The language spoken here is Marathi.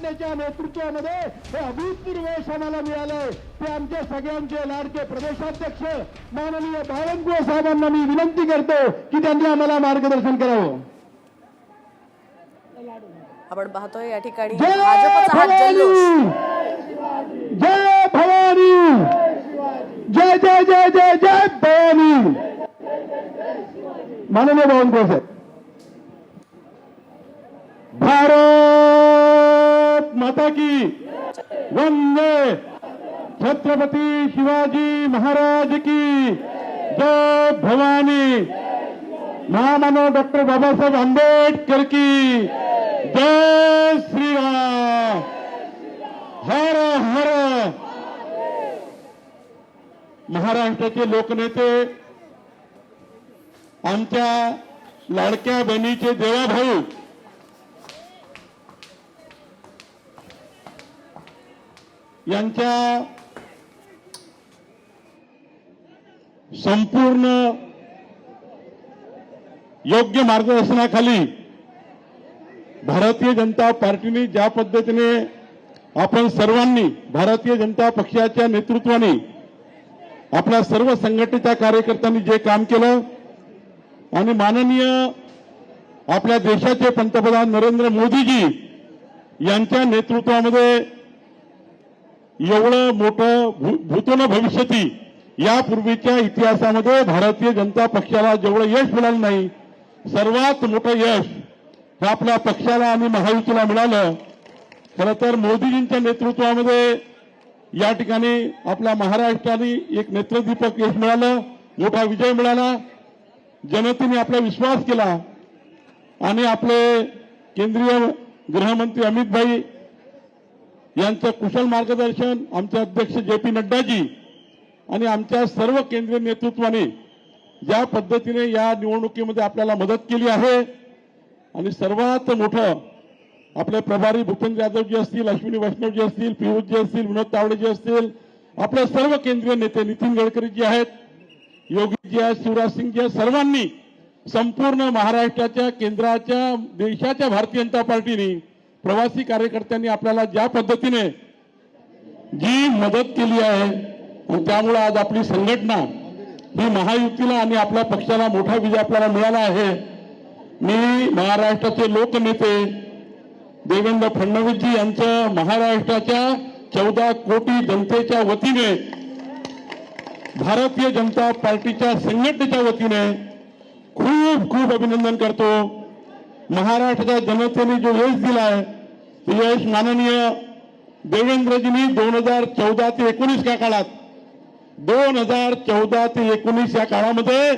संघटनेच्या नेतृत्वामध्ये हे अभूतपूर्व यश आम्हाला मिळालंय। ते आमच्या सगळ्यांचे लाडके प्रदेशाध्यक्ष माननीय बावनकुळे साहेबांना मी विनंती करतो की त्यांनी आम्हाला मार्गदर्शन करावं। आपण पाहतोय या ठिकाणी भाजपचा हा जल्लोष। जय भवानी, जय जय जय जय जय भवानी। माननीय बावनकुळे साहेब, भारत माता की वंदे, छत्रपती शिवाजी महाराज की जय भवानी, महामानव डॉक्टर बाबासाहेब आंबेडकर की जय श्रीराम, हर हर। महाराष्ट्राचे लोकनेते, आमच्या लाडक्या बहिणीचे देवाभाऊ यांच्या संपूर्ण योग्य मार्गदर्शनाखाली भारतीय जनता पार्टीने ज्या पद्धतीने आपण सर्वांनी भारतीय जनता पक्षाच्या नेतृत्वाने आपल्या सर्व संघटनेच्या कार्यकर्त्यांनी जे काम केलं आणि माननीय आपल्या देशाचे पंतप्रधान नरेंद्र मोदीजी यांच्या नेतृत्वामध्ये एवढं मोठं भूतो न भविष्यती यापूर्वीच्या इतिहासामध्ये भारतीय जनता पक्षाला जेवढं यश मिळालं नाही, सर्वात मोठं यश हे आपल्या पक्षाला आणि महायुतीला मिळालं। खरं तर मोदीजींच्या नेतृत्वामध्ये या ठिकाणी आपल्या महाराष्ट्राने एक नेत्रदीपक यश मिळालं, मोठा विजय मिळाला। जनतेने आपला विश्वास केला आणि आपले केंद्रीय गृहमंत्री अमित भाई यांचं कुशल मार्गदर्शन, आमचे अध्यक्ष जे.पी. नड्डाजी आणि आमच्या सर्व केंद्रीय नेतृत्वाने ज्या पद्धतीने या निवडणुकीमध्ये आपल्याला मदत केली आहे आणि सर्वात मोठं आपले प्रभारी भूपेंद्र यादवजी असतील, अश्विनी वैष्णवजी असतील, पियुषजी असतील, विनोद तावडेजी असतील, आपले सर्व केंद्रीय नेते नितीन गडकरीजी आहेत, योगीजी आहेत, शिवराज सिंगजी आहेत, सर्वांनी संपूर्ण महाराष्ट्राच्या, केंद्राच्या, देशाच्या भारतीय जनता पार्टीने प्रवासी कार्यकर्त्यांनी आपल्याला ज्या पद्धतीने जी मदत केली आहे आणि त्यामुळे आज आपली संघटना ही महायुतीला आणि आपल्या पक्षाला मोठा विजय आपल्याला मिळाला आहे। मी महाराष्ट्राचे लोकनेते देवेंद्र फडणवीसजी यांचं महाराष्ट्राच्या 14 कोटी जनतेच्या वतीने, भारतीय जनता पार्टीच्या संघटनेच्या वतीने खूप खूप अभिनंदन करतो। महाराष्ट्राच्या जनतेने जो यश दिलाय ते यश माननीय देवेंद्रजींनी 2014 ते 19 या काळात 2014 ते 19 या काळामध्ये